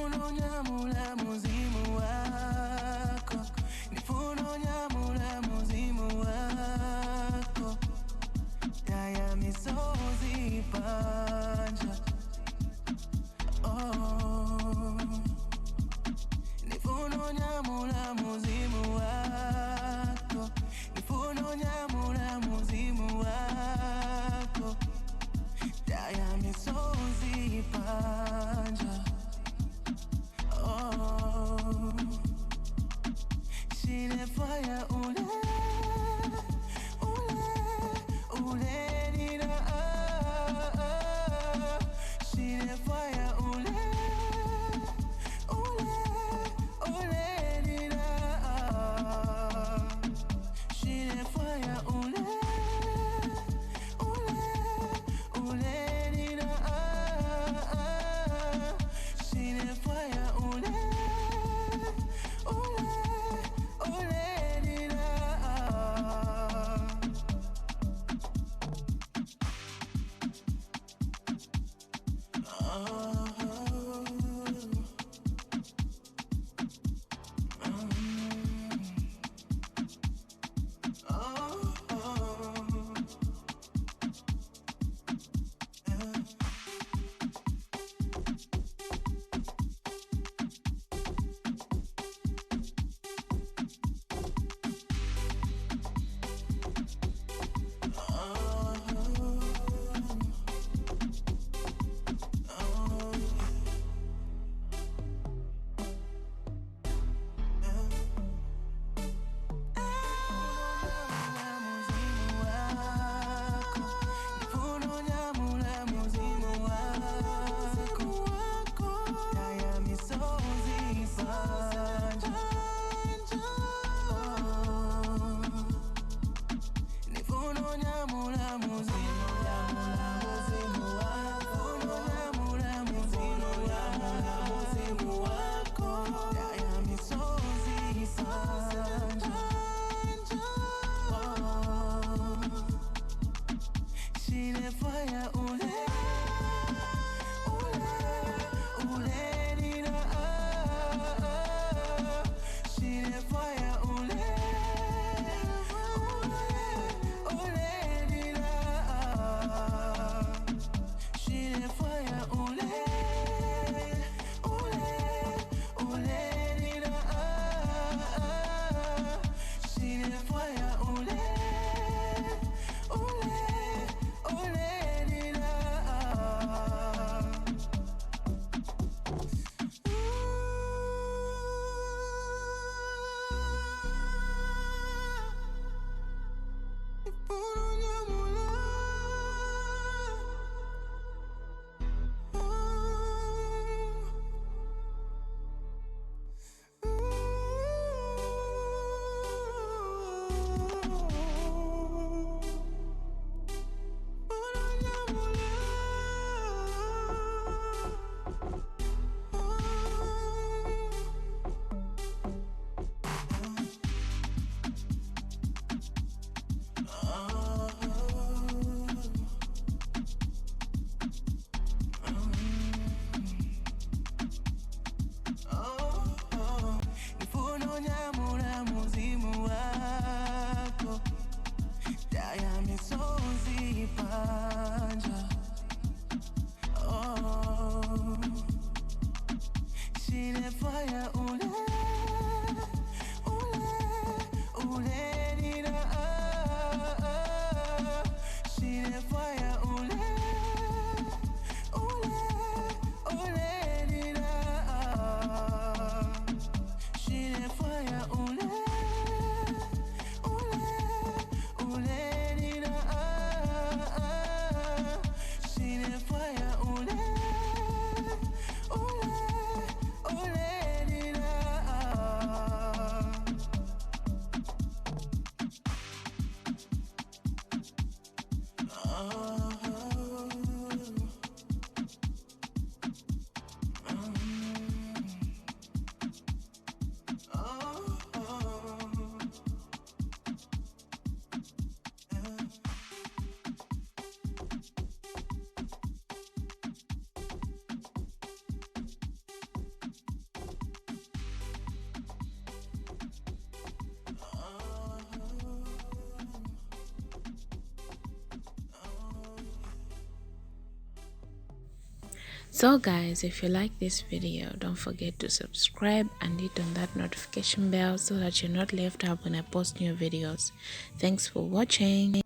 Nifuno nyamula muzimu wako, nifuno nyamula muzimu wako, daya misozi panja. Oh, nifuno nyamula muzimu wako, nifuno nyamula muzimu wako, daya misozi panja. Oh, shine fire ule, ule nina shine fire ule, ule nina shine fire ule, ule nina shine fire ule. Fire So guys, if you like this video, don't forget to subscribe and hit on that notification bell so that you're not left out when I post new videos. Thanks for watching.